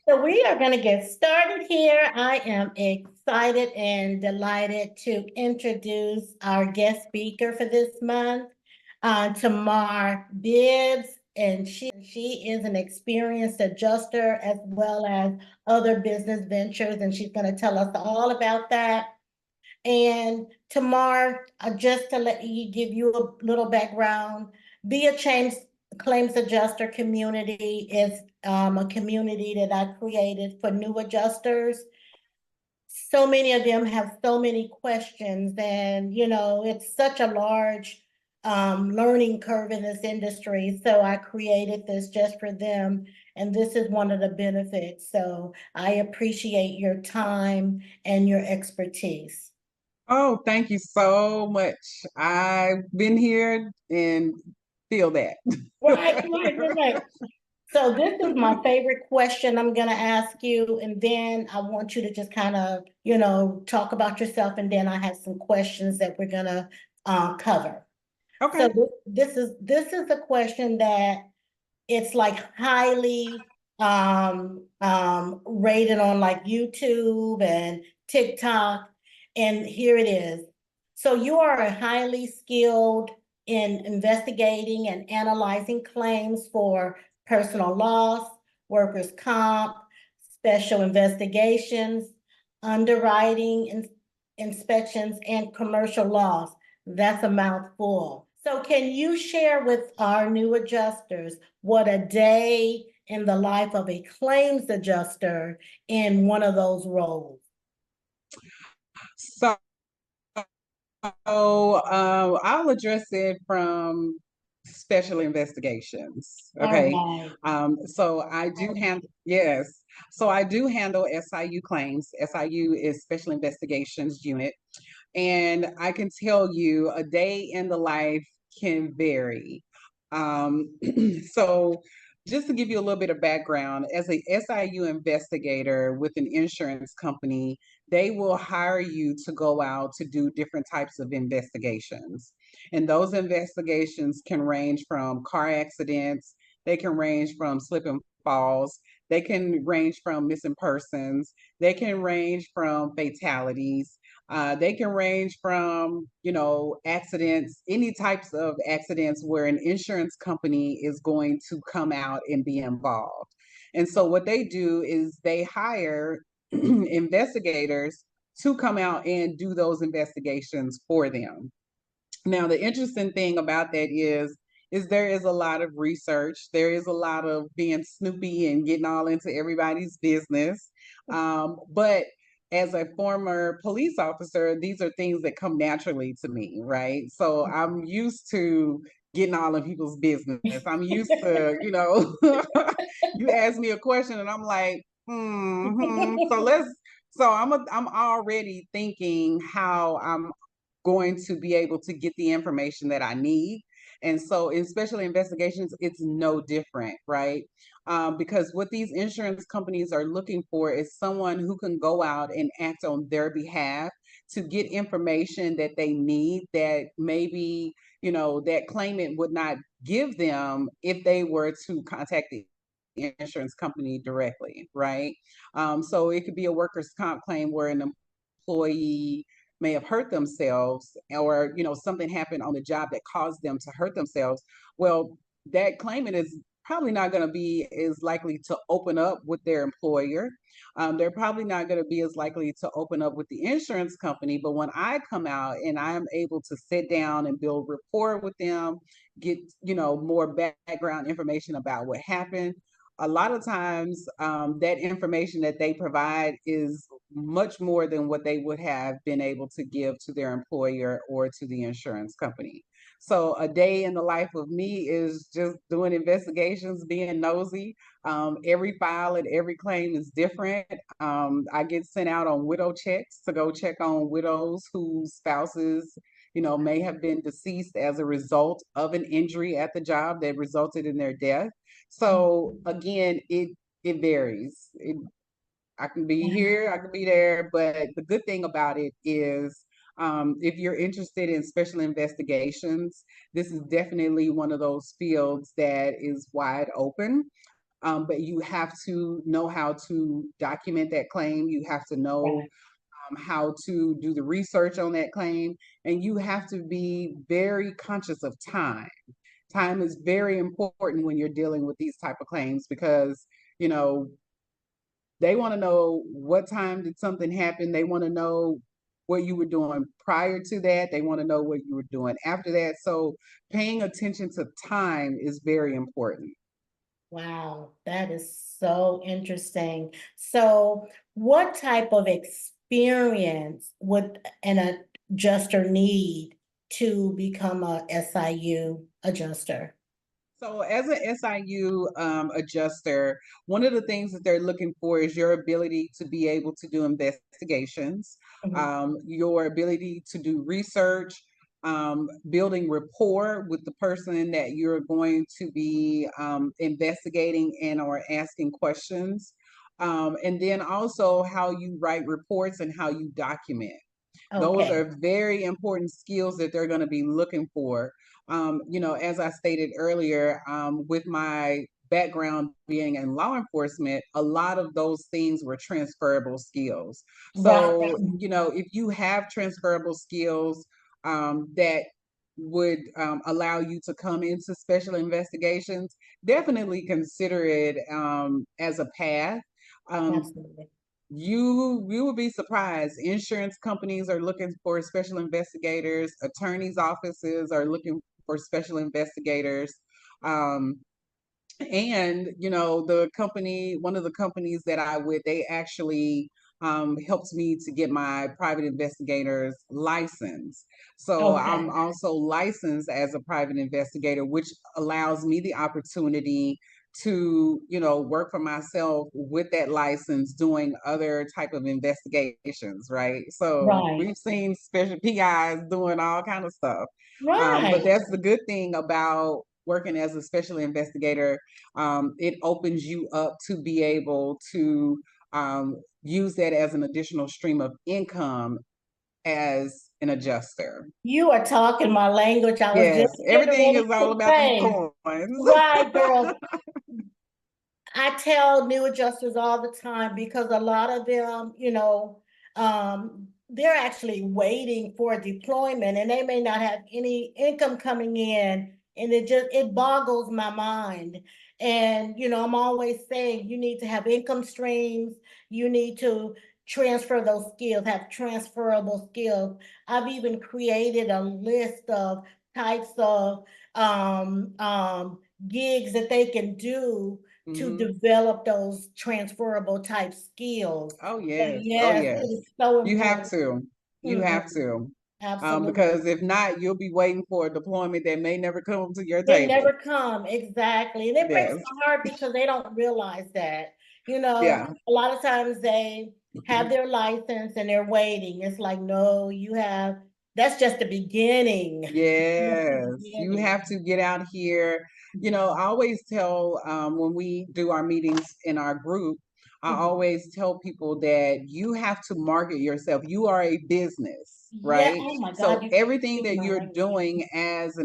So we are going to get started here. I am excited and delighted to introduce our guest speaker for this month, Tamar Bibbs, and she is an experienced adjuster as well as other business ventures, and she's going to tell us all about that. And Tamar, just to let you give you a little background, Be a Change Claims Adjuster community is a community that I created for new adjusters. So many of them have so many questions, and it's such a large learning curve in this industry. So I created this just for them, and this is one of the benefits. So I appreciate your time and your expertise. Oh, thank you so much. I've been here and feel that. Right. So this is my favorite question I'm going to ask you, and then I want you to just kind of, talk about yourself, and then I have some questions that we're going to cover. So Okay. this is a question that it's like highly rated on like YouTube and TikTok, and here it is. So you are a highly skilled in investigating and analyzing claims for personal loss, workers' comp, special investigations, underwriting, inspections, and commercial loss. That's a mouthful. So can you share with our new adjusters what a day in the life of a claims adjuster in one of those roles? So, I'll address it from special investigations. All Okay. right. So I do handle, yes. So I do handle SIU claims. SIU is Special Investigations Unit. And I can tell you a day in the life can vary. Um, so, just to give you a little bit of background, as a SIU investigator with an insurance company, they will hire you to go out to do different types of investigations. And those investigations can range from car accidents, they can range from slip and falls, they can range from missing persons, they can range from fatalities. They can range from, accidents, any types of accidents where an insurance company is going to come out and be involved. And so what they do is they hire investigators to come out and do those investigations for them. Now, the interesting thing about that is there is a lot of research. There is a lot of being snoopy and getting all into everybody's business. But as a former police officer, these are things that come naturally to me, right? So I'm used to getting all in people's business. I'm used to, you ask me a question and I'm like, I'm already thinking how I'm going to be able to get the information that I need. And so in special investigations, it's no different, right? Because what these insurance companies are looking for is someone who can go out and act on their behalf to get information that they need that maybe, that claimant would not give them if they were to contact the insurance company directly, right? So it could be a workers' comp claim where an employee may have hurt themselves, or something happened on the job that caused them to hurt themselves. Well, that claimant is probably not going to be as likely to open up with their employer. They're probably not going to be as likely to open up with the insurance company. But when I come out and I'm able to sit down and build rapport with them, get more background information about what happened, a lot of times that information that they provide is much more than what they would have been able to give to their employer or to the insurance company. So a day in the life of me is just doing investigations, being nosy. Every file and every claim is different. I get sent out on widow checks to go check on widows whose spouses may have been deceased as a result of an injury at the job that resulted in their death. So again, it varies. I can be here, I can be there, but the good thing about it is if you're interested in special investigations, this is definitely one of those fields that is wide open. but you have to know how to document that claim. You have to know Right. how to do the research on that claim, and you have to be very conscious of time. Time is very important when you're dealing with these type of claims because, you know, they want to know what time did something happen. They want to know what you were doing prior to that. They want to know what you were doing after that. So paying attention to time is very important. Wow, that is so interesting. So, what type of experience would an adjuster need to become a SIU adjuster? So, as an SIU adjuster, one of the things that they're looking for is your ability to be able to do investigations, Mhm. your ability to do research, building rapport with the person that you're going to be investigating and or asking questions, and then also how you write reports and how you document. Those Okay. are very important skills that they're going to be looking for. You know, as I stated earlier, with my background being in law enforcement, a lot of those things were transferable skills. Right. So, you know, if you have transferable skills that would allow you to come into special investigations, definitely consider it as a path. Um, Absolutely. you will be surprised. Insurance companies are looking for special investigators. Attorneys' offices are looking for special investigators. Um, and you know, the company, one of the companies that I with, they actually helped me to get my private investigator's license. So I'm Okay. also licensed as a private investigator, which allows me the opportunity to, you know, work for myself with that license doing other type of investigations, right? So Right. we've seen special PIs doing all kind of stuff. But Right. that's the good thing about working as a special investigator. It opens you up to be able to use that as an additional stream of income as an adjuster. You are talking my language. I was just Yes, getting everything ready is all to about them say, coins. right, girl. I tell new adjusters all the time because a lot of them, they're actually waiting for deployment and they may not have any income coming in. And it boggles my mind. And, I'm always saying you need to have income streams. You need to transfer those skills, have transferable skills. I've even created a list of types of gigs that they can do to Hmm. develop those transferable type skills. Oh But yes, oh yes, it yes. is so You have important. to. You have Mhm. to. Because Absolutely. if not, you'll be waiting for a deployment that may never come to your They table. never come, exactly. And it breaks Yes. my heart because they don't realize that. Yeah. A lot of times they have their license and they're waiting. It's like, no, that's just the beginning. Just the Yes, you beginning. have to get out here. You know, I always tell when we do our meetings in our group, I Mhm. always tell people that you have to market yourself. You are a business, Yeah. right? Oh my God, So you everything speak that my you're language. doing as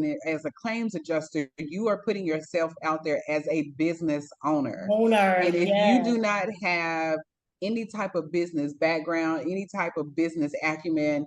a claims adjuster, you are putting yourself out there as a business owner. Owner, And if you yes. do not have any type of business background, any type of business acumen,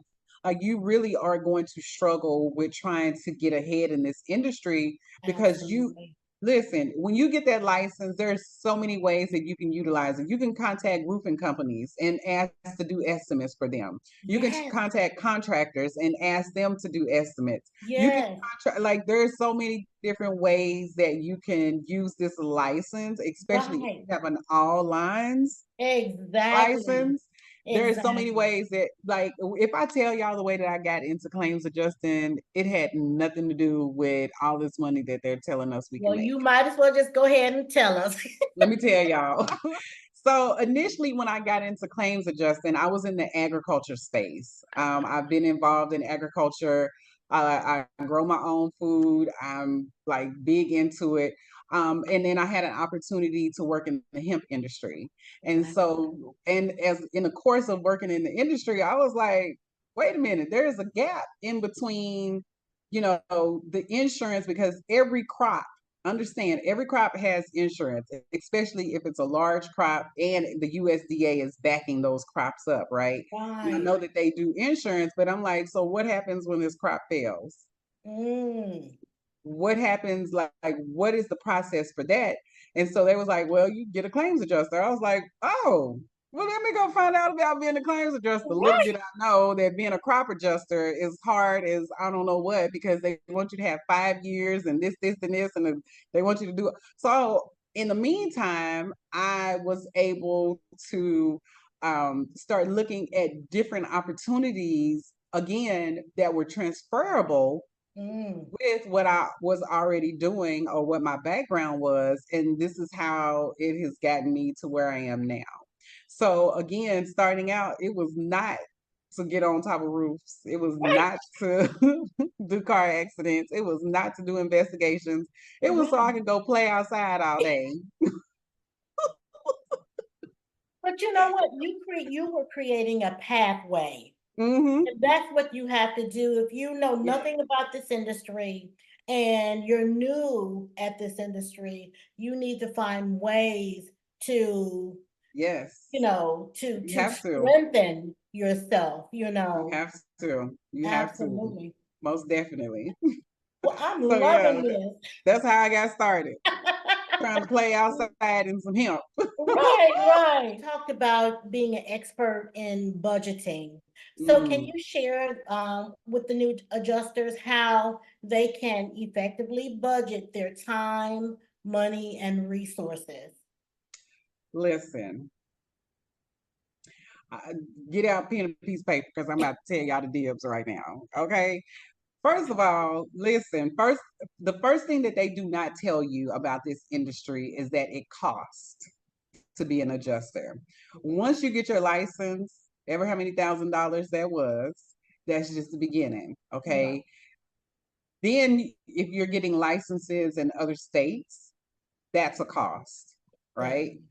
you really are going to struggle with trying to get ahead in this industry because you Absolutely. listen, when you get that license, there's so many ways that you can utilize it. You can contact roofing companies and ask to do estimates for them. You can Yes. contact contractors and ask them to do estimates. You can Yes. like there's so many different ways that you can use this license, especially if Right. you have an all lines Exactly. license. There's so many Exactly. ways that, like, if I tell y'all the way that I got into claims adjusting, it had nothing to do with all this money that they're telling us we can Well, make. you might as well just go ahead and tell us. Let me tell y'all. So initially, when I got into claims adjusting, I was in the agriculture space. I've been involved in agriculture. I grow my own food. I'm like big into it. And then I had an opportunity to work in the hemp industry. And Wow. so, and as in the course of working in the industry, I was like, wait a minute, there is a gap in between, you know, the insurance because every crop understand every crop has insurance, especially if it's a large crop and the USDA is backing those crops up, right? And I Right. know that they do insurance, but I'm like, so what happens when this crop fails? Mm. What happens, like what is the process for that? And so they was like, well, you get a claims adjuster. I was like, oh, well, let me go find out about being a claims adjuster. Little Right. did I know that being a crop adjuster is hard as I don't know what, because they want you to have 5 years and this and this, and they want you to do it. So in the meantime, I was able to start looking at different opportunities again that were transferable Mm. with what I was already doing or what my background was. And this is how it has gotten me to where I am now. So again, starting out, it was not to get on top of roofs. It was Right. not to do car accidents. It was not to do investigations. It was so I Right. could go play outside all day. But you know what? You were creating a pathway. Mm-hmm. And that's what you have to do. If you know Yeah. nothing about this industry and you're new at this industry, you need to find ways to, Yes. You to have to. strengthen yourself, You have to. You have to. Absolutely. Most definitely. Well, I'm So yeah, loving this. that's how I got started. Trying to play outside in some hemp. Right, right. Talked about being an expert in budgeting. So can Mm, you share with the new adjusters how they can effectively budget their time, money, and resources? listen, I, get out pen and piece of paper because I'm about to tell y'all the dibs right now. Okay. First of all, listen, the first thing that they do not tell you about this industry is that it costs to be an adjuster. Once you get your license, ever how many $1,000s that was, that's just the beginning. Right, Okay. Then if you're getting licenses in other states, that's a cost, right? definitely.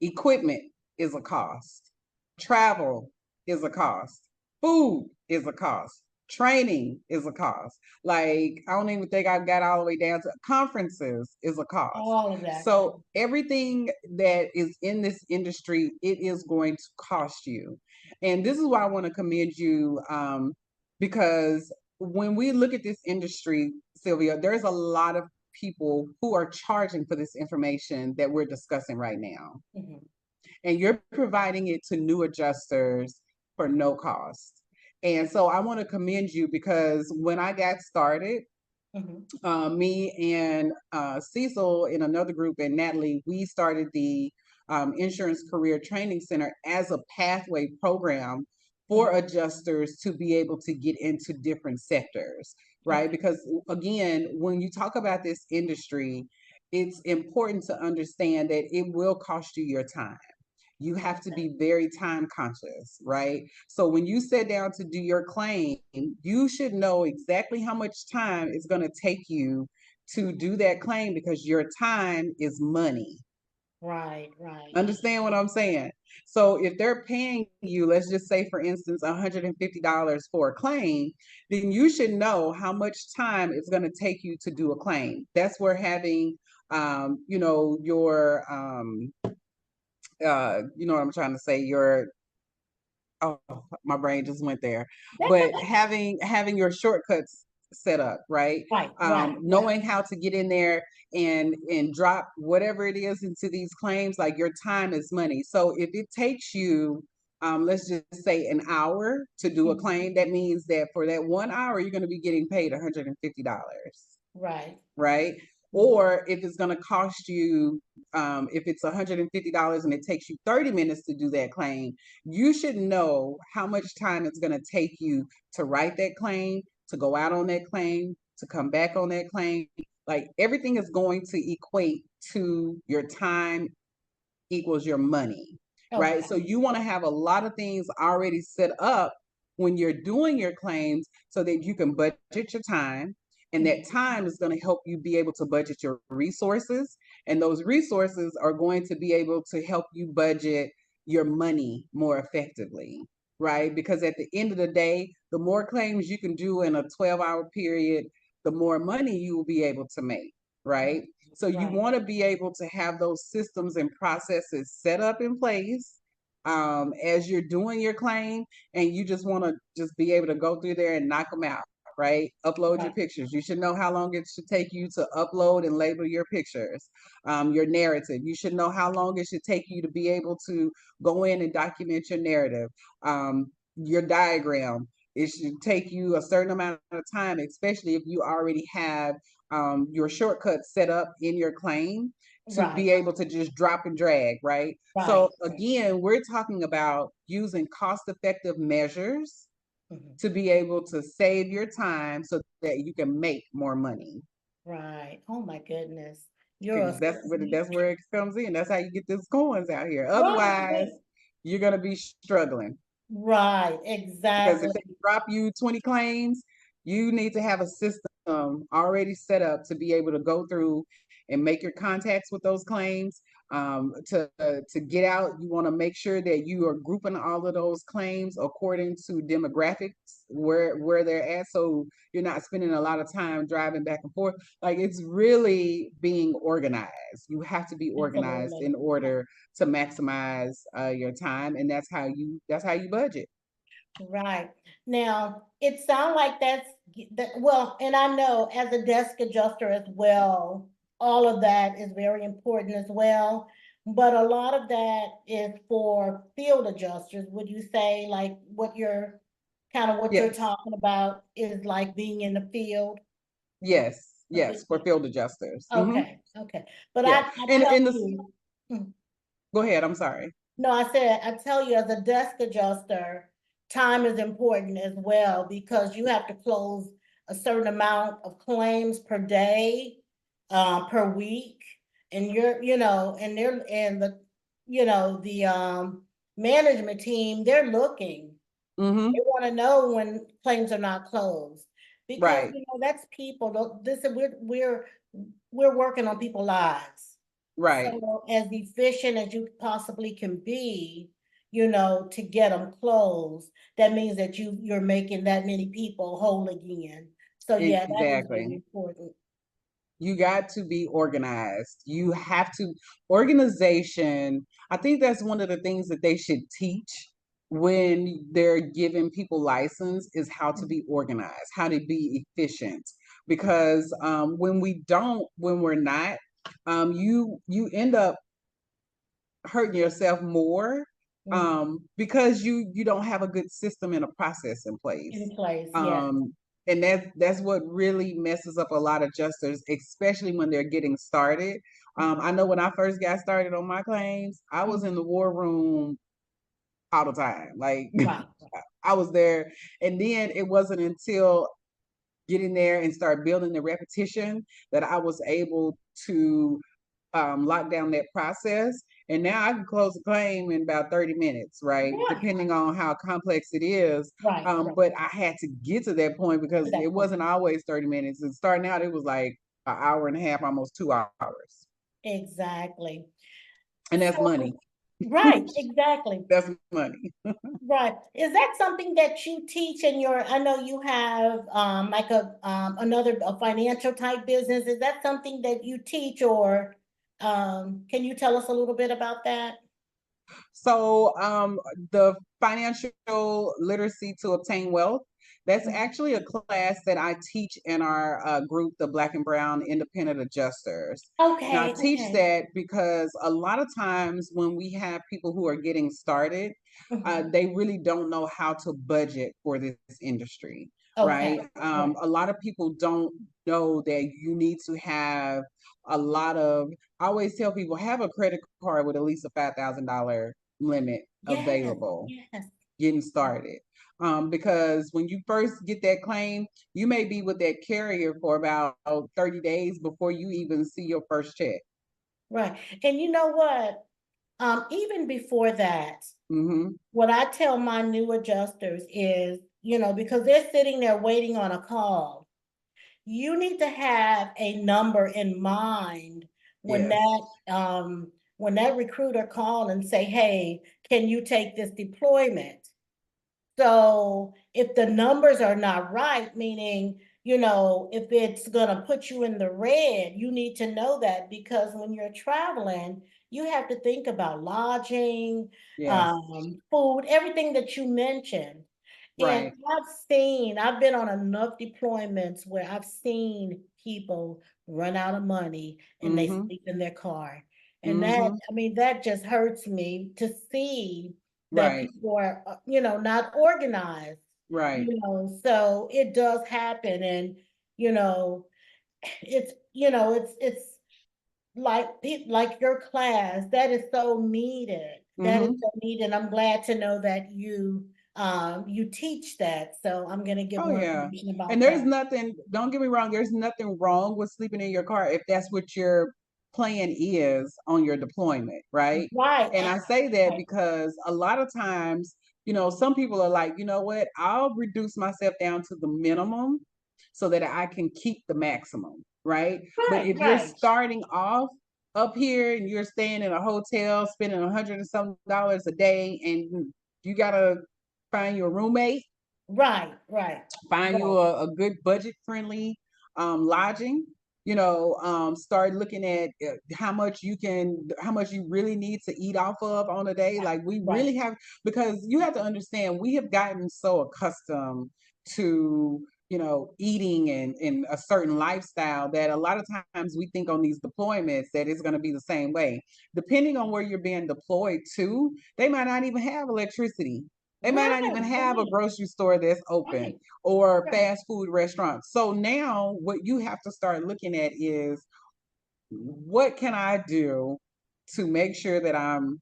Equipment is a cost. Travel is a cost. Food is a cost. Training is a cost. Like, I don't even think I've got all the way down to conferences is a cost. All of that. So everything that is in this industry, it is going to cost you. And this is why I want to commend you, because when we look at this industry, Sylvia, there's a lot of people who are charging for this information that we're discussing right now. Mhm, And you're providing it to new adjusters for no cost. And so I want to commend you because when I got started, mhm, me and Cecil in another group and Natalie, we started the Insurance Career Training Center as a pathway program for mhm. adjusters to be able to get into different sectors, right? Okay, Because again, when you talk about this industry, it's important to understand that it will cost you your time. You have to okay. be very time conscious, right? So when you sit down to do your claim, you should know exactly how much time it's going to take you to do that claim because your time is money. Right, right. Understand what I'm saying? So if they're paying you, let's just say, for instance, $150 for a claim, then you should know how much time it's going to take you to do a claim. That's where having, your you know what I'm trying to say, your oh, my brain just went there. That's But okay. having your shortcuts set up, right? Right, right, right. Knowing how to get in there and drop whatever it is into these claims, like your time is money. So if it takes you let's just say an hour to do a Mhm. claim, that means that for that 1 hour, you're going to be getting paid $150, Right. right? Mhm. Or if it's going to cost you, if it's $150 and it takes you 30 minutes to do that claim, you should know how much time it's going to take you to write that claim, to go out on that claim, to come back on that claim. Like everything is going to equate to your time equals your money, right? Okay. So you want to have a lot of things already set up when you're doing your claims so that you can budget your time. And Mhm. that time is going to help you be able to budget your resources. And those resources are going to be able to help you budget your money more effectively, right? Because at the end of the day, the more claims you can do in a 12-hour period, the more money you will be able to make, right? So you Right. want to be able to have those systems and processes set up in place as you're doing your claim, and you just want to just be able to go through there and knock them out, right? Upload your Right. pictures. You should know how long it should take you to upload and label your pictures, your narrative. You should know how long it should take you to be able to go in and document your narrative, your diagram. It should take you a certain amount of time, especially if you already have your shortcuts set up in your claim to Right. be able to just drop and drag, right? So Right. again, we're talking about using cost-effective measures Mhm. to be able to save your time so that you can make more money. Right. Oh my goodness. You're Because a that's where it comes in. That's how you get these coins out here. Otherwise, right. you're gonna be struggling. Right. Because if Exactly. they drop you 20 claims, you need to have a system already set up to be able to go through and make your contacts with those claims. To get out, you want to make sure that you are grouping all of those claims according to demographics where they're at, so you're not spending a lot of time driving back and forth. Like, it's really being organized. You have to be organized Absolutely. in order to maximize your time, and that's how you budget. Right. Now, it sounds like well, and I know as a desk adjuster as well, all of that is very important as well. But a lot of that is for field adjusters. Would you say like what you're Yes. talking about is like being in the field? Yes, A bit- yes, for field adjusters. Okay, okay. But Yeah, I and tell in this, you, mm, go ahead. I'm sorry. no, I tell you, as a desk adjuster, time is important as well because you have to close a certain amount of claims per day, per week. And and the management team, they're looking. They Mm-hmm. want to know when claims are not closed because, Right, that's people. This we're working on people's lives. right. So as efficient as you possibly can be, to get them closed, that means that you're making that many people whole again. So yeah, that is very Exactly. important. You got to be organized. You have to organization. I think that's one of the things that they should teach when they're giving people license is how to be organized, how to be efficient. Because when we're not, you end up hurting yourself more Mhm. because you don't have a good system and a process in In place. place, yes. And that's what really messes up a lot of adjusters, especially when they're getting started. I know when I first got started on my claims, I was in Mhm. the war room all the time. Like, Right, I was there, and then it wasn't until getting there and start building the repetition that I was able to lock down that process. And now I can close a claim in about 30 minutes, right? right, Depending on how complex it is. right. But I had to get to that point To because it that point. wasn't always 30 minutes. And starting out, it was like an hour and a half, almost 2 hours. Exactly. And that's So, money. right, exactly. That's money. Right. Is that something that you teach in I know you have like a financial type business. Is that something that you teach or can you tell us a little bit about that? So the financial literacy to obtain wealth, that's Mhm. actually a class that I teach in our group, the Black and Brown Independent Adjusters. Now, I Okay, teach okay. that because a lot of times when we have people who are getting started, Mhm. they really don't know how to budget for this industry, right? Okay. Right. A lot of people don't know that you need to have a lot of, I always tell people, have a credit card with at least a $5,000 limit Yes, available yes. getting started. Because when you first get that claim, you may be with that carrier for about 30 days before you even see your first check. Right. And you know what? Even before that, Mm-hmm. what I tell my new adjusters is, because they're sitting there waiting on a call. You need to have a number in mind when Yes. that recruiter call and say, hey, can you take this deployment? So if the numbers are not right, meaning, if it's gonna put you in the red, you need to know that because when you're traveling, you have to think about lodging, Yes. food, everything that you mentioned. And Right. I've been on enough deployments where I've seen people run out of money and they Mm-hmm. sleep in their car. And Mm-hmm. that just hurts me to see that Right. people are, not organized, Right. so it does happen. And, you know, it's like your class, that is so needed. That is Mm-hmm. so needed. I'm glad to know that you teach that. So I'm gonna get Oh more yeah. information And about there's that. nothing, don't get me wrong, there's nothing wrong with sleeping in your car if that's what your plan is on your deployment, right? Right. And I say that Right. because a lot of times, some people are like, you know what, I'll reduce myself down to the minimum so that I can keep the maximum, right? But Right. if you're Right. starting off up here and you're staying in a hotel, spending $100 and some a day, and you gotta find your roommate, Right. Right. find you Right. a good budget friendly lodging, start looking at how much you really need to eat off of on a day. Like we Right. really have, because you have to understand, we have gotten so accustomed to eating in a certain lifestyle that a lot of times we think on these deployments that it's going to be the same way. Depending on where you're being deployed to, they might not even have electricity. They might not even Right. have a Right. grocery store that's open Right. or Right. fast food restaurants. So now what you have to start looking at is, what can I do to make sure that I'm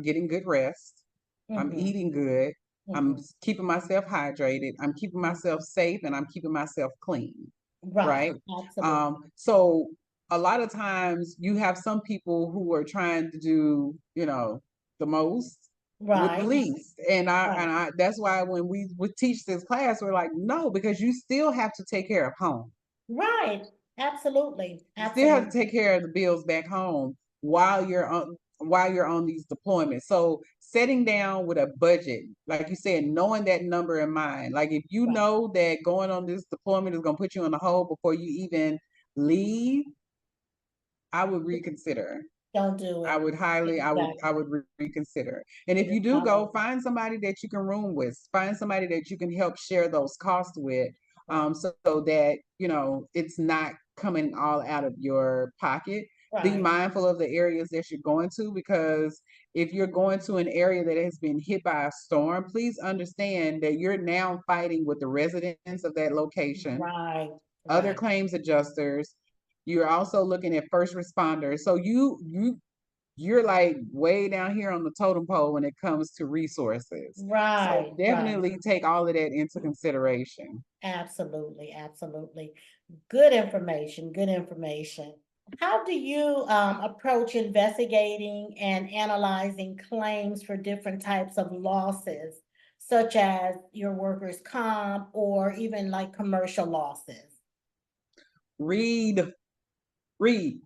getting good rest, I'm Mm-hmm. eating good, I'm Mm-hmm. keeping myself hydrated, I'm keeping myself safe, and I'm keeping myself clean, Right. right? Absolutely. So a lot of times you have some people who are trying to do, the most with the Right. least. And I Right. and I that's why when we would teach this class, we're like, no, because you still have to take care of home. Right. Absolutely. You still have to Absolutely. take care of the bills back home while you're on these deployments. So setting down with a budget, like you said, knowing that number in mind. Like if you Right. know that going on this deployment is gonna put you in the hole before you even leave, I would reconsider. Don't do I it. would highly, I would Exactly. reconsider. And if It's you do not go, worth it. find somebody that you can room with, find somebody that you can help share those costs with, Right. so that it's not coming all out of your pocket. Be Right. mindful of the areas that you're going to, because if you're going to an area that has been hit by a storm, please understand that you're now fighting with the residents of that location, Right. other Right. claims adjusters. You're also looking at first responders. So you're like way down here on the totem pole when it comes to resources. So Right. Right. definitely take all of that into consideration. Absolutely. Absolutely. Good information. Good information. How do you approach investigating and analyzing claims for different types of losses, such as your workers' comp or even like commercial losses? Read, read,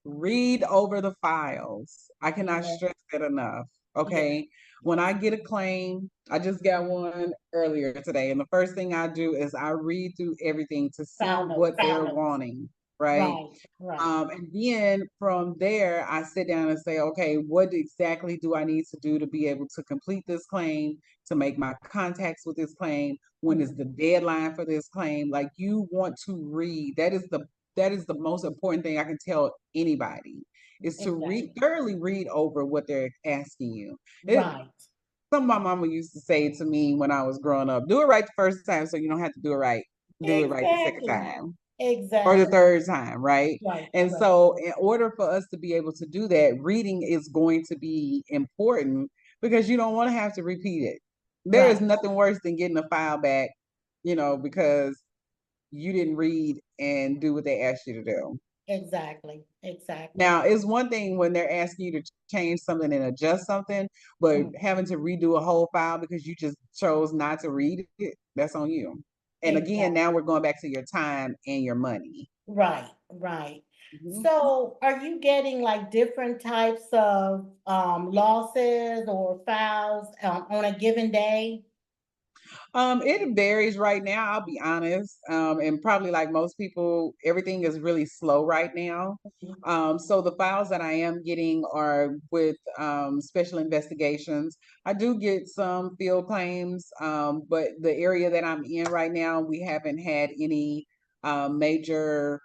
read over the files. I cannot Yeah. stress that enough. Yeah. Okay. When I get a claim, I just got one earlier today, and the first thing I do is I read through everything to see File what notes. they're wanting, right? Right. Right. And then from there, I sit down and say, okay, what exactly do I need to do to be able to complete this claim, to make my contacts with this claim? When is Mhm. the deadline for this claim? Like, you want to read. That is the most important thing I can tell anybody, is to read, Exactly. thoroughly read over what they're asking you. It, Right. Something my mama used to say to me when I was growing up: do it right the first time so you don't have to do it right. Do it right the second Exactly. time or the Exactly. third time, right? Right. And Right. so, in order for us to be able to do that, reading is going to be important, because you don't want to have to repeat it. There is Right. nothing worse than getting a file back, because you didn't read and do what they asked you to do. Exactly. Exactly. Now, it's one thing when they're asking you to change something and adjust something, but Mhm. having to redo a whole file because you just chose not to read it, that's on you. And again, now Exactly. we're going back to your time and your money. Right. Right. Mhm. So are you getting like different types of losses or files on a given day? It varies right now, I'll be honest. And probably like most people, everything is really slow right now. So the files that I am getting are with special investigations. I do get some field claims, but the area that I'm in right now, we haven't had any major,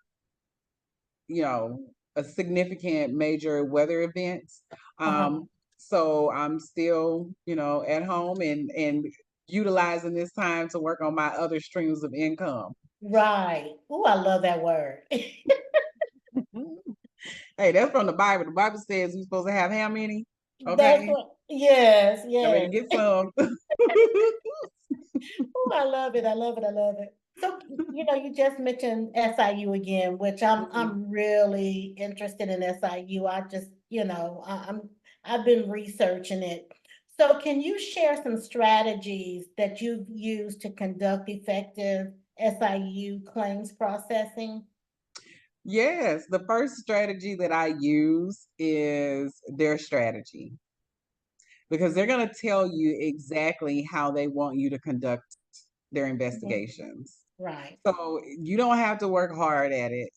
a significant major weather events. Uh-huh. So I'm still, at home and utilizing this time to work on my other streams of income. Right. Oh, I love that word. Hey, that's from the Bible. The Bible says we're supposed to have how many? That's Okay. what, yes, I better yes. get some. Oh, I love it. I love it. I love it. So, you just mentioned SIU again, which Mhm. I'm really interested in SIU. I just, I've been researching it. So can you share some strategies that you've used to conduct effective SIU claims processing? Yes, the first strategy that I use is their strategy because they're going to tell you exactly how they want you to conduct their Mhm. investigations. Right, So you don't have to work hard at it.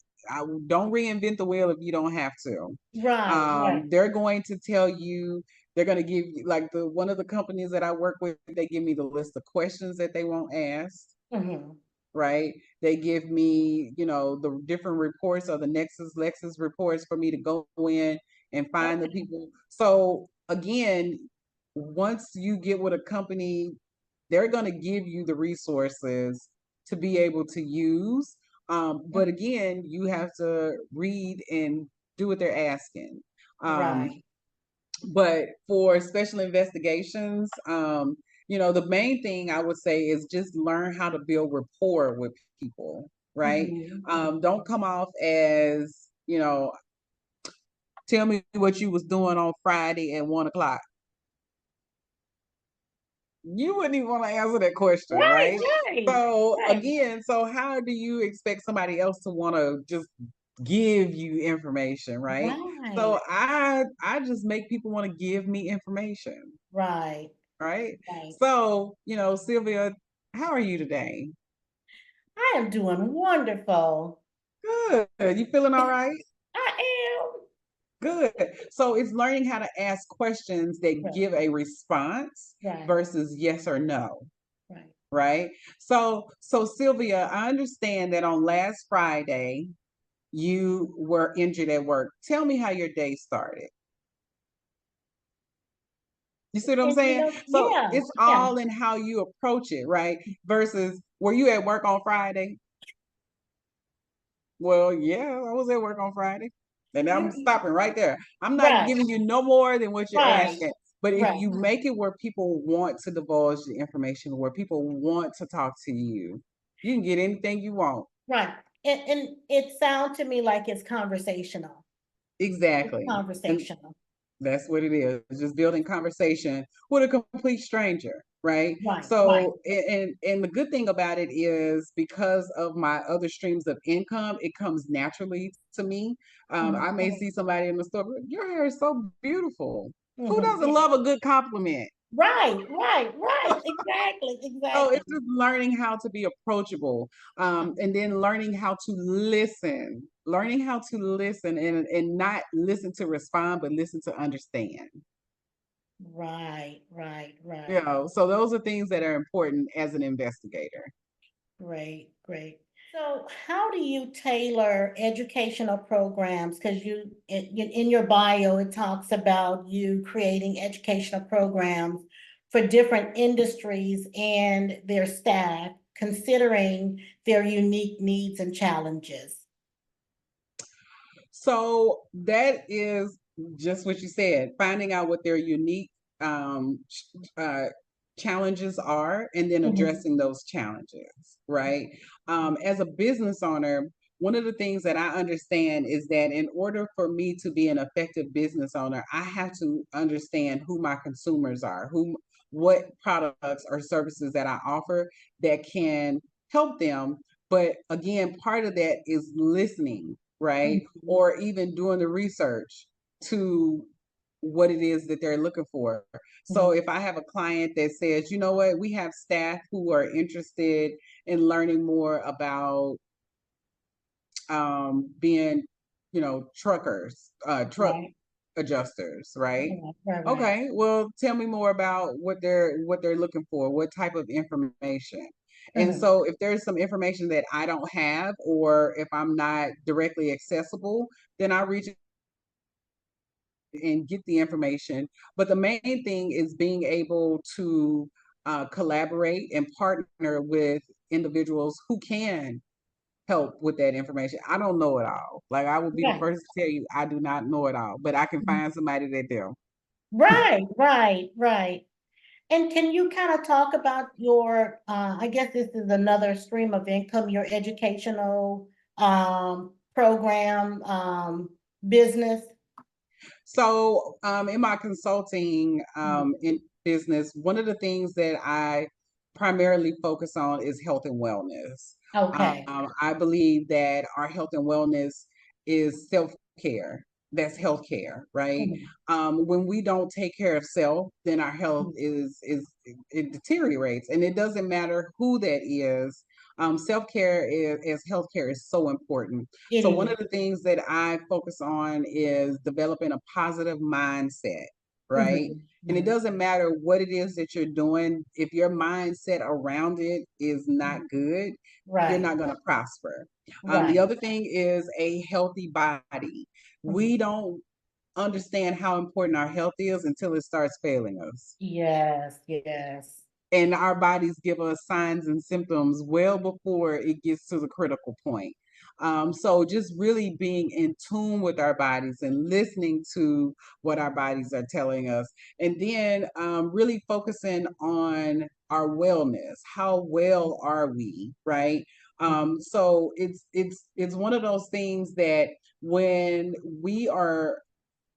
Don't reinvent the wheel if you don't have to. right, right. They're going to tell you, they're going to give you, like one of the companies that I work with, they give me the list of questions that they won't ask, Mhm. right? They give me, the different reports or the Lexus reports for me to go in and find the Okay. people. So again, once you get with a company, they're going to give you the resources to be able to use. But again, you have to read and do what they're asking. Um, Right. but for special investigations, the main thing I would say is just learn how to build rapport with people, right? Mhm. Don't come off as, tell me what you was doing on Friday at 1 o'clock. You wouldn't even want to answer that question, Right, right? right, So right, again, so how do you expect somebody else to want to just give you information, right? right, So I just make people want to give me information, right, right? right. So, Sylvia, how are you today? I am doing wonderful. Good. You feeling all right? I Good. So it's learning how to ask questions that am. give a response Right, versus yes or no. right. Right. So Sylvia, I understand that on last Friday you were injured at work. Tell me how your day started. You see what I'm And saying? So yeah, it's yeah. all in how you approach it, right? Versus, were you at work on Friday? Well, yeah, I was at work on Friday. And I'm You stopping right there. I'm not right, giving you no more than what you're right, asking. But if right, you make it where people want to divulge the information, where people want to talk to you can get anything you want. right. And it sounds to me like it's conversational. It's Exactly. And conversational. that's what it is. It's just building conversation with a complete stranger, right? Right, right. So, and the good thing about it is because of my other streams of income, it comes naturally to me. I may Mhm, see somebody in the store, your hair is so beautiful. Who mhm. doesn't love a good compliment? Right, right, right. Exactly, So it's exactly. just learning how to be approachable, and then learning how to listen and not listen to respond, but listen to understand. Right, right, right. So those are things that are important as an investigator. Great, great. So how do you tailor educational programs? Because in your bio, it talks about you creating educational programs for different industries and their staff, considering their unique needs and challenges. So that is just what you said, finding out what their unique um, uh, challenges are and then Mhm, addressing those challenges, right? As a business owner, one of the things that I understand is that in order for me to be an effective business owner, I have to understand who my consumers are, what products or services that I offer that can help them. But again, part of that is listening, right? mhm, Or even doing the research to what it is that they're looking for. So if I have a client that says, you know what, we have staff who are interested in learning more about being, truckers, truck Right, adjusters, right? right. Okay, well, tell me more about what they're looking for, what type of information. And Mhm. so if there's some information that I don't have, or if I'm not directly accessible, then I reach and get the information. But the main thing is being able to collaborate and partner with individuals who can help with that information. I don't know it all. Like, I will be the Right. first to tell you, I do not know it all, but I can Mhm. find somebody that do. Right. And can you kind of talk about your, I guess this is another stream of income, your educational program, business? So, in my consulting Mhm. in business, one of the things that I primarily focus on is health and wellness. Okay. I believe that our health and wellness is self care. That's health care, right? Mhm. When we don't take care of self, then our health Mhm. is it deteriorates, and it doesn't matter who that is. Self care is as healthcare is so important. It So one is. of the things that I focus on is developing a positive mindset, right? Mhm. And it Mhm. doesn't matter what it is that you're doing, if your mindset around it is not Mhm. good, you're Right, not going to prosper. The right. other thing is a healthy body. Mhm. We don't understand how important our health is until it starts failing us, Yes. and our bodies give us signs and symptoms well before it gets to the critical point. So just really being in tune with our bodies and listening to what our bodies are telling us, and then really focusing on our wellness. How well are we, right? Mhm. So it's one of those things that when we are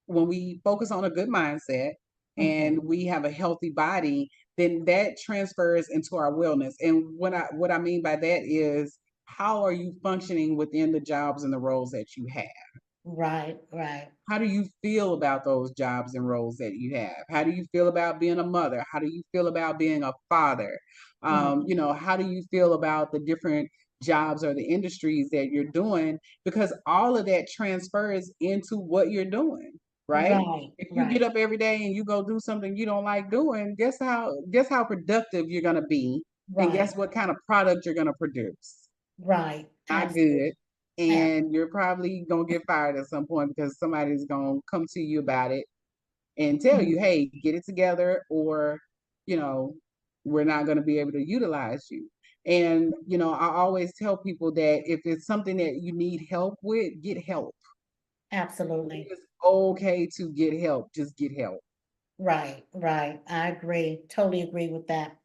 when we focus on a good mindset Mhm. and we have a healthy body, then that transfers into our wellness. And what I mean by that is, how are you functioning within the jobs and the roles that you have? Right. How do you feel about those jobs and roles that you have? How do you feel about being a mother? How do you feel about being a father? Mhm. How do you feel about the different jobs or the industries that you're doing? Because all of that transfers into what you're doing, right? If you get Right. up every day and you go do something you don't like doing, guess how productive you're gonna be, and Right. guess what kind of product you're gonna produce? Right. Not Absolutely. good. And you're probably gonna get fired at some point because somebody's gonna come to you about it and tell you, Mhm. hey, get it together, or you know, we're not gonna be able to utilize you. And I always tell people that if it's something that you need help with, get help. It Absolutely. is okay to get help. Just get help. Right. I agree. Totally agree with that.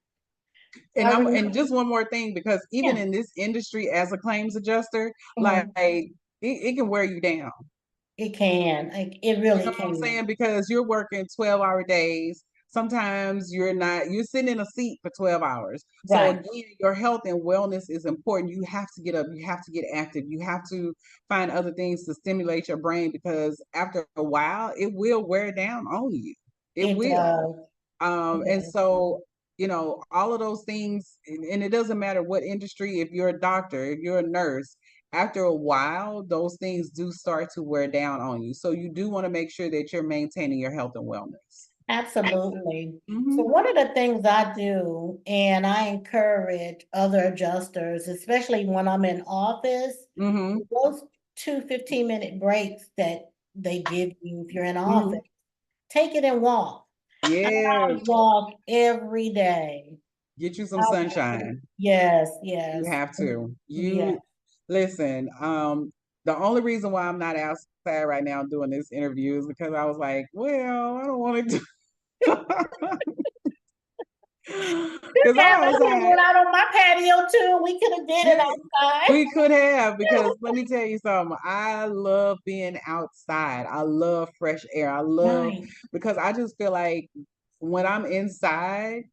And I I'm remember, and just one more thing, because even yeah. in this industry as a claims adjuster, like Mhm. it can wear you down. It can. It You really know what I'm can. saying? Because you're working 12-hour days. Sometimes you're sitting in a seat for 12 hours. So Right. again, your health and wellness is important. You have to get up, you have to get active, you have to find other things to stimulate your brain, because after a while it will wear down on you. It It will. does. And It so, all of those things, and it doesn't matter what industry, if you're a doctor, if you're a nurse, after a while, those things do start to wear down on you. So you do want to make sure that you're maintaining your health and wellness. Absolutely. So Mm-hmm. one of the things I do, and I encourage other adjusters, especially when I'm in office, Mm-hmm. those 2 15-minute breaks that they give you if you're in Mm-hmm. office, take it and walk. I Yes. walk every day. Get you some I walk. sunshine. You Yes. have to. Yeah. You listen. The only reason why I'm not outside right now doing this interview is because I was like, well, I don't want to do. Because I'm I could have outside. went out on my patio too. We could have did it Yeah, outside. we could have, because let me tell you something. I love being outside. I love fresh air. Right. Because I just feel like when I'm inside,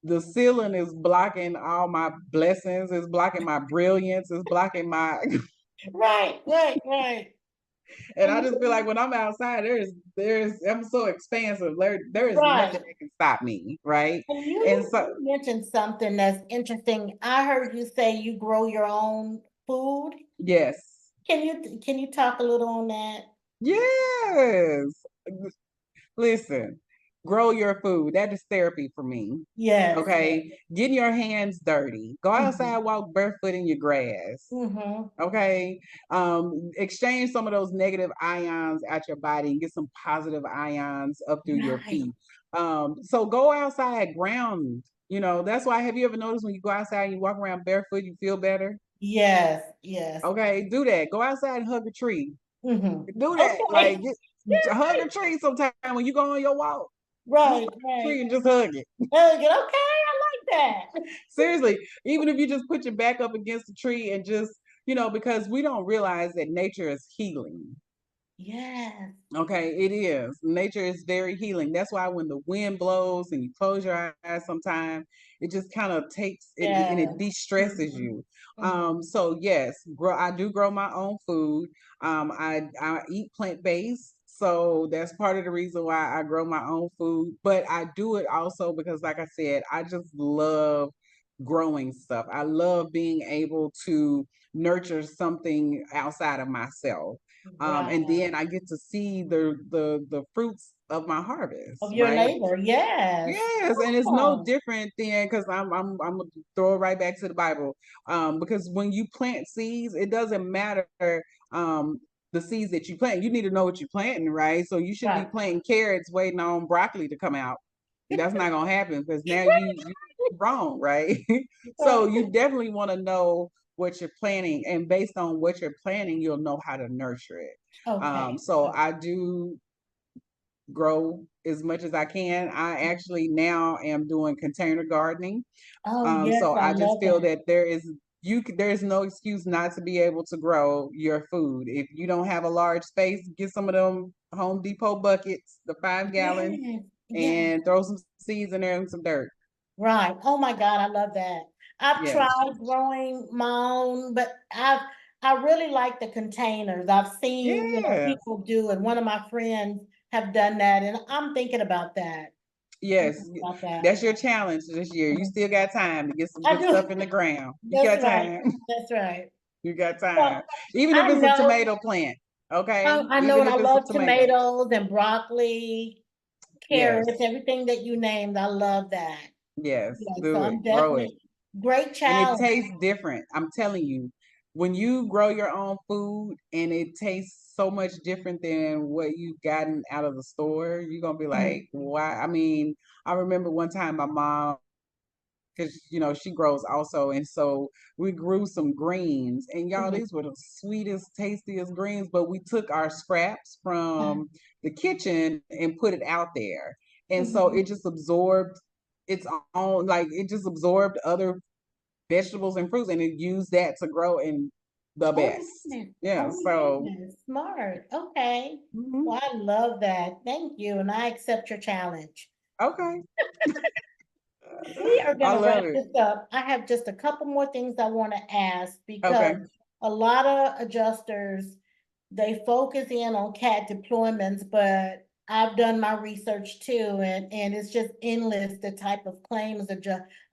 the ceiling is blocking all my blessings, it's blocking my brilliance, it's blocking my Right. And I just feel like when I'm outside, I'm so expansive. There is Right. nothing that can stop me, right? And And you so mentioned something that's interesting. I heard you say you grow your own food. yes. Can you talk a little on that? Yes. Listen, grow your food. That is therapy for me. Yes. Okay. Getting your hands dirty. Go outside, Mm-hmm. walk barefoot in your grass. Mm-hmm. Okay. Exchange some of those negative ions out your body and get some positive ions up through your Right. feet. So go outside, ground. That's why, have you ever noticed when you go outside and you walk around barefoot, you feel better? Yes. Yes. Okay, do that. Go outside and hug a tree. Mm-hmm. Do that. Like, Okay. hug a tree sometime when you go on your walk. Just Right. find a Right. tree and just hug it. Okay. I like that. Seriously, even if you just put your back up against the tree and just, because we don't realize that nature is healing. Yes. Okay, it is. Nature is very healing. That's why when the wind blows and you close your eyes sometimes, it just kind of takes it and Yes. it de-stresses Mm-hmm. you. Mm-hmm. So yes, I do grow my own food. I eat plant-based. So that's part of the reason why I grow my own food. But I do it also because, like I said, I just love growing stuff. I love being able to nurture something outside of myself. And Right. then I get to see the fruits of my Of harvest, your right? labor. Yes. Yes, and it's no Oh, different than, because I'm gonna throw it right back to the Bible. Because when you plant seeds, it doesn't matter um the seeds that you plant. You need to know what you're planting, right? So you shouldn't be right. planting carrots waiting on broccoli to come out. That's not gonna happen because now you wrong, right? So Right. you definitely want to know what you're planting, and based on what you're planting, you'll know how to nurture it. Okay. So I do grow as much as I can. I actually now am doing container gardening. Oh, yes, So I I just love feel that. that there is no excuse not to be able to grow your food. If you don't have a large space, get some of them Home Depot buckets, the 5 gallon, Yes. Yes. and throw some seeds in there and some dirt. Right. Oh my God, I love that. I've Yes. tried growing my own, but I really like the containers. I've seen, Yes. people do, and one of my friends have done that, and I'm thinking about that. I'm Yes. thinking about that. That's your challenge this year. You Mhm. still got time to get some I good stuff do. in the ground. You That's got right. time. That's right. You got So time. Even if I it's a know, tomato plant. Okay. I know, Even and I if it's a love tomato. tomatoes and broccoli, Yes. carrots, everything that you named. I love that. Yes. Yeah, so Do it. I'm Grow it. definitely great And it challenge. tastes different. I'm telling you, when you grow your own food and it tastes so much different than what you've gotten out of the store, you're gonna be like, Mhm. why? I mean, I remember one time my mom, because she grows also, and so we grew some greens, and y'all, Mhm. these were the sweetest, tastiest greens. But we took our scraps from the kitchen and put it out there, and so Mhm. it just absorbed its own, like it just absorbed other vegetables and fruits, and it used that to grow in the Oh my best. goodness. Yeah. Oh my So goodness. Smart. Okay. mhm. Well, I love that. Thank you. And I accept your challenge. Okay, We are I going to love wrap it. this up. I have just a couple more things I want to ask because Okay. a lot of adjusters, they focus in on cat deployments, but I've done my research too, and it's just endless the type of claims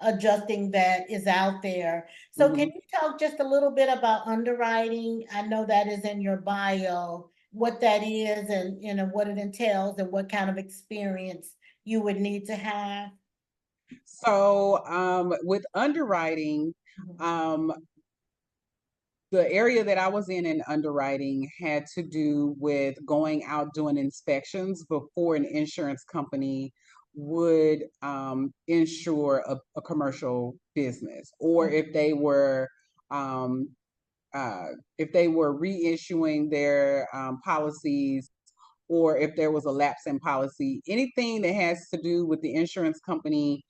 adjusting that is out there. So can Mhm. you talk just a little bit about underwriting? I know that is in your bio, what that is and what it entails and what kind of experience you would need to have. So with underwriting, Mhm. um, the area that I was in underwriting had to do with going out doing inspections before an insurance company would insure a commercial business, or um, uh, if they were reissuing their policies, or if there was a lapse in policy, anything that has to do with the insurance company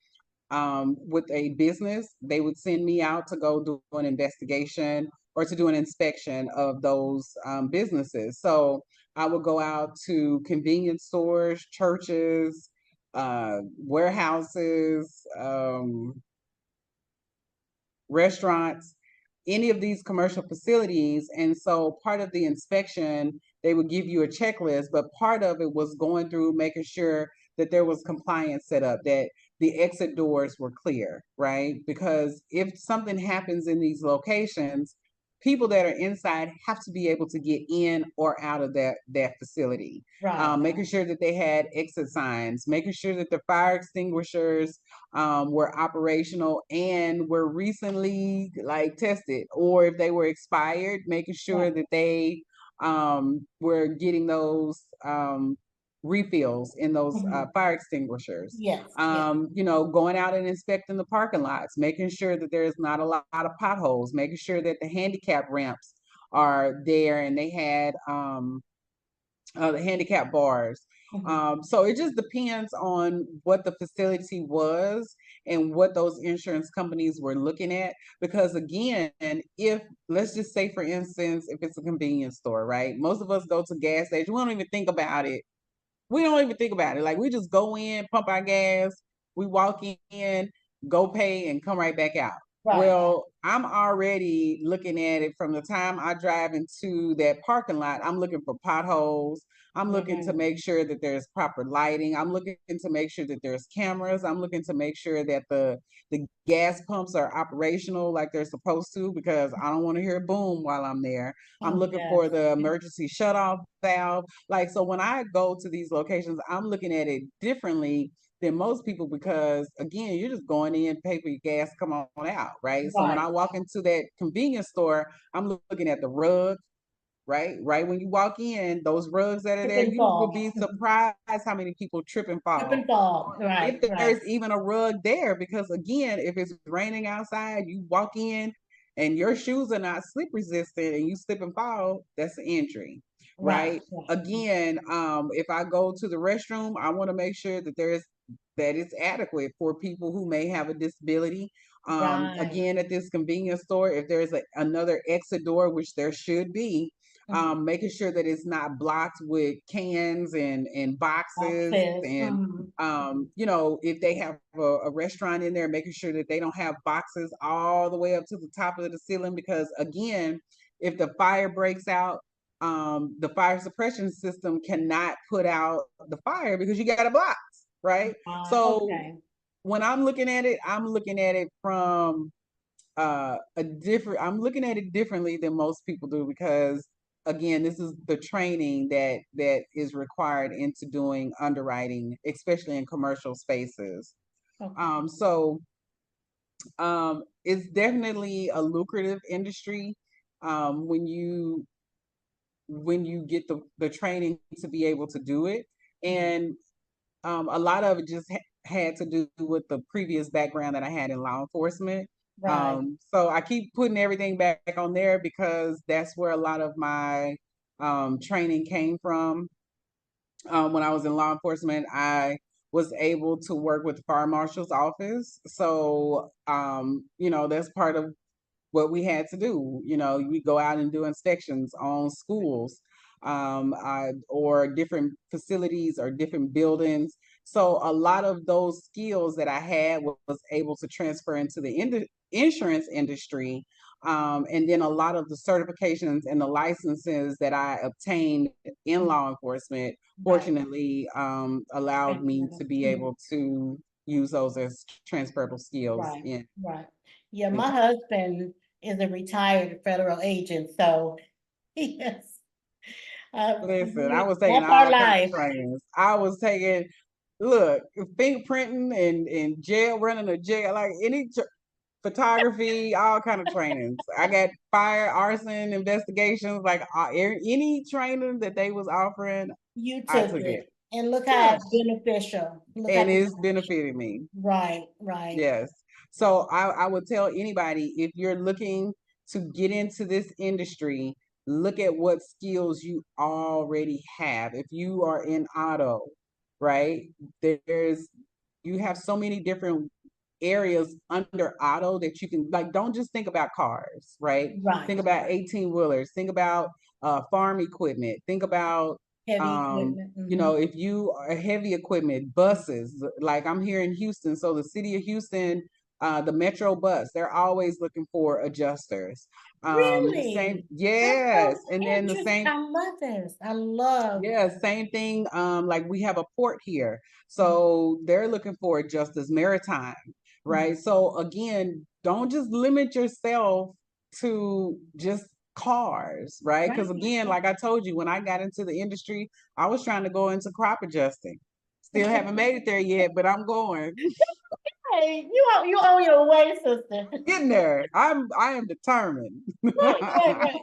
with a business, they would send me out to go do an investigation or to do an inspection of those businesses. So I would go out to convenience stores, churches, warehouses, restaurants, any of these commercial facilities. And so part of the inspection they would give you a checklist, but part of it was going through making sure that there was compliance set up, that the exit doors were clear, right? Because if something happens in these locations, people that are inside have to be able to get in or out of that facility. Right. Making sure that they had exit signs, making sure that the fire extinguishers were operational and were recently like tested, or if they were expired, making sure Right. that they were getting those refills in those Mhm. fire extinguishers. Yes, yes. Going out and inspecting the parking lots, making sure that there's not a lot of potholes, making sure that the handicap ramps are there and they had the handicap bars. Mhm. So it just depends on what the facility was and what those insurance companies were looking at. Because again, if let's just say, for instance, if it's a convenience store, right? Most of us go to gas station, we don't even think about it. We don't even think about it. Like, we just go in, pump our gas, we walk in, go pay, and come right back out. Right. Well, I'm already looking at it from the time I drive into that parking lot. I'm looking for potholes. I'm looking to Mhm. make sure that there's proper lighting. I'm looking to make sure that there's cameras. I'm looking to make sure that the gas pumps are operational like they're supposed to, because I don't want to hear a boom while I'm there. I'm Oh, looking yes. for the emergency shutoff valve. Like, so when I go to these locations, I'm looking at it differently than most people, because again, you're just going in, pay for your gas, come on out, right? So when Right. I walk into that convenience store, I'm looking at the rug, right? Right when you walk in, those rugs that are Trip there, and you will fall. be surprised how many people trip and Trip fall. and fall. Right, If right. there's even a rug there, because again, if it's raining outside, you walk in and your shoes are not slip resistant and you slip and fall, that's an injury, Right, right? right. Again, if I go to the restroom, I want to make sure that it's adequate for people who may have a disability. Right. Again, at this convenience store, if there's another exit door, which there should be, Mhm. making sure that it's not blocked with cans and boxes, Boxes. and Mhm. if they have a restaurant in there, making sure that they don't have boxes all the way up to the top of the ceiling, because again, if the fire breaks out, the fire suppression system cannot put out the fire because you got a box, right? So Okay. when I'm looking at it from I'm looking at it differently than most people do, because again, this is the training that is required into doing underwriting, especially in commercial spaces. Okay. It's definitely a lucrative industry when you get the training to be able to do it. Mhm. And a lot of it just had to do with the previous background that I had in law enforcement. Right. So I keep putting everything back on there because that's where a lot of my training came from. When I was in law enforcement, I was able to work with the fire marshal's office. So, that's part of what we had to do. We go out and do inspections on schools, or different facilities or different buildings. So a lot of those skills that I had was able to transfer into the insurance industry. And then a lot of the certifications and the licenses that I obtained in Mhm. law enforcement, Right. fortunately, allowed me to be Mhm. able to use those as transferable skills Right, in. right. Yeah, in my husband is a retired federal agent, so yes, Listen, I was taking that's our all kind of life. trainings. I was taking, look, fingerprinting and jail, running a jail, like photography, all kind of trainings. I got fire, arson, investigations, like any training that they was offering, You I took took it. it, and look how Yes, it's beneficial. Look how and it's beneficial. benefited me. Right, right, Yes. So I would tell anybody, if you're looking to get into this industry, look at what skills you already have. If you are in auto, right? There's you have so many different areas under auto that you can, like, don't just think about cars, right? right, Think about right. 18 wheelers, think about farm equipment, think about Heavy um equipment. Hmm. if you are heavy equipment, buses, like I'm here in Houston, so the city of Houston, the Metro bus, they're always looking for adjusters. Really? Yes, That's so and then the interesting. same, I love this. I love. yeah, same thing. Like we have a port here, Mhm. so they're looking for justice maritime, right? So again, don't just limit yourself to just cars, right? Because Right. again, like I told you, when I got into the industry, I was trying to go into crop adjusting. Still haven't made it there yet, but I'm going. Hey, you own your way, sister. Getting there. I am determined. Right.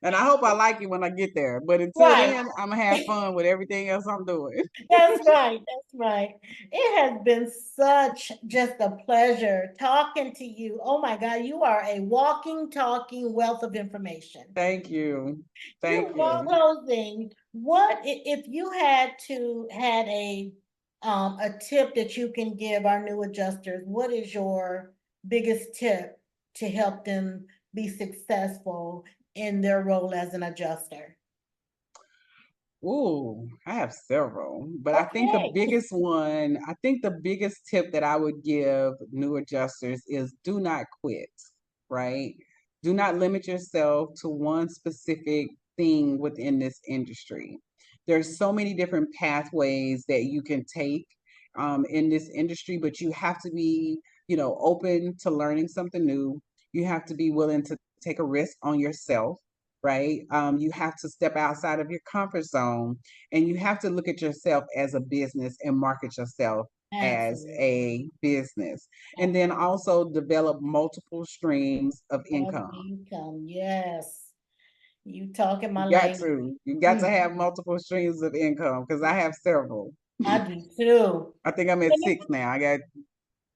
And I hope I like it when I get there. But until Right. then, I'm gonna have fun with everything else I'm doing. That's right. That's right. It has been such just a pleasure talking to you. Oh my God, you are a walking, talking wealth of information. Thank you. You're Thank well you. closing. If you had a tip that you can give our new adjusters, what is your biggest tip to help them be successful in their role as an adjuster? Ooh, I have several, but Okay. I think the biggest tip that I would give new adjusters is do not quit, right? Do not limit yourself to one specific thing within this industry. There's so many different pathways that you can take in this industry, but you have to be, open to learning something new. You have to be willing to take a risk on yourself, right? You have to step outside of your comfort zone, and you have to look at yourself as a business and market yourself as Absolutely. a business. And then also develop multiple streams of Of income. income, yes. You talking my language. You got to Mm, have multiple streams of income because I have several. I do too. I think I'm at And six now. I got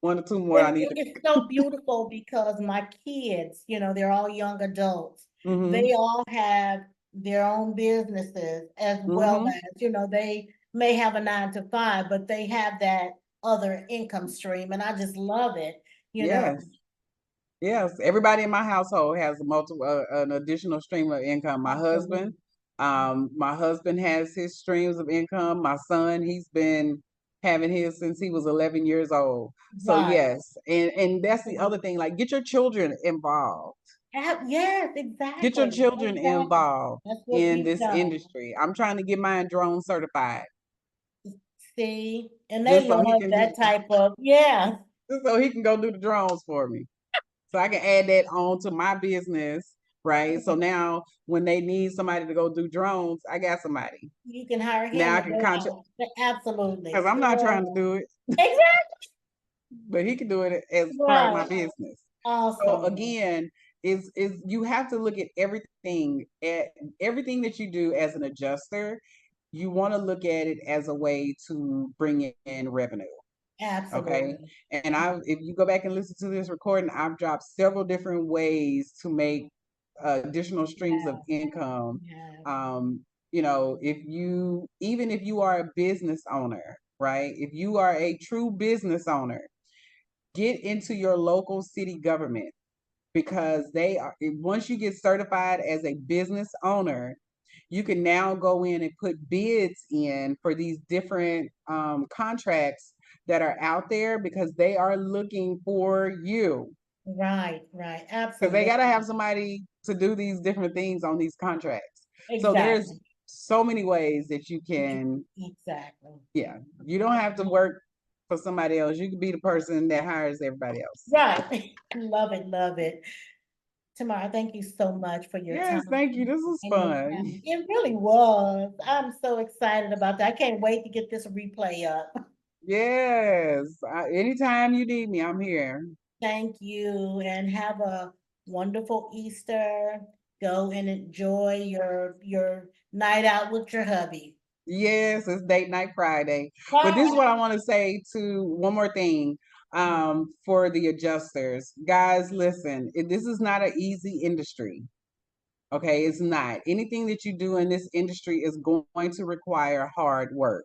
one or two more I need to. it's so beautiful because my kids, they're all young adults. Mm-hmm. They all have their own businesses as well Mm-hmm. as, they may have a 9 to 5, but they have that other income stream. And I just love it, you know. Yes. Yes, everybody in my household has a multiple, an additional stream of income. Absolutely. My husband has his streams of income. My son, he's been having his since he was 11 years old. So Right. yes, and that's the other thing. Like, get your children involved. Yes, Get your exactly. children Exactly. involved That's what in we've this done. industry. I'm trying to get mine drone certified, See, and they just so he love can that do, type of, yeah. just so he can go do the drones for me. So I can add that on to my business, right? So now when they need somebody to go do drones, I got somebody. You can hire Now him I to can go contract out. Absolutely. because I'm not trying to Yeah. do it, Exactly. but he can do it as part of my Right. business. So Awesome. again, is you have to look at everything that you do as an adjuster. You want to look at it as a way to bring in revenue. Okay. Absolutely. And if you go back and listen to this recording, I've dropped several different ways to make additional streams of Yeah. income. Yeah. Um, even if you are a business owner, right? If you are a true business owner, get into your local city government because once you get certified as a business owner, you can now go in and put bids in for these different contracts that are out there because they are looking for you Right. Right. because they got to have Absolutely. somebody to do these different things on these contracts. So there's Exactly. so many ways that you can, Exactly. yeah, you don't have to work for somebody else. You can be the person that hires everybody else. Right. Love it. Love it. Tamara, thank you so much for your Yes, time thank you. This was and your fun. talent. It really was. I'm so excited about that. I can't wait to get this replay up. Yes, anytime you need me, I'm here. Thank you and have a wonderful Easter. Go and enjoy your night out with your hubby. Yes, it's date night Friday. But this is Bye. what I want to say to one more thing for the adjusters. Guys, listen, this is not an easy industry. Okay, it's not. Anything that you do in this industry is going to require hard work.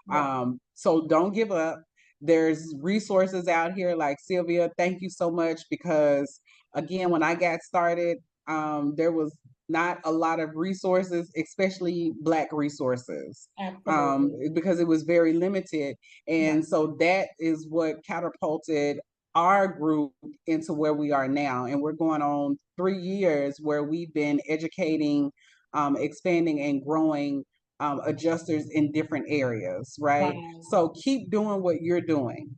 Right. So don't give up. There's resources out here like Sylvia. Thank you so much because again, when I got started, there was not a lot of resources, especially Black resources, Absolutely. because it was very limited. Right. And so that is what catapulted our group into where we are now. And we're going on 3 years where we've been educating, expanding and growing adjusters in different areas, right? Wow. So keep doing what you're doing.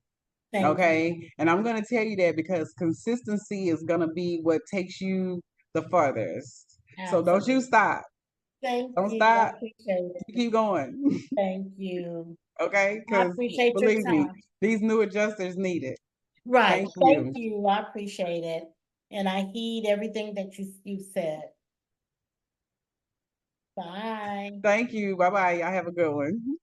Thank you. Okay. And I'm going to tell you that because consistency is going to be what takes you the farthest. So don't you Absolutely. stop. Thank Don't you. I stop. appreciate You it. keep going. Thank you. Okay. I Because appreciate your believe me, time. these new adjusters need it. Right. Thank Thank you. you. I appreciate it. And I heed everything that you said. Bye. Thank you. Bye bye. Y'all have a good one.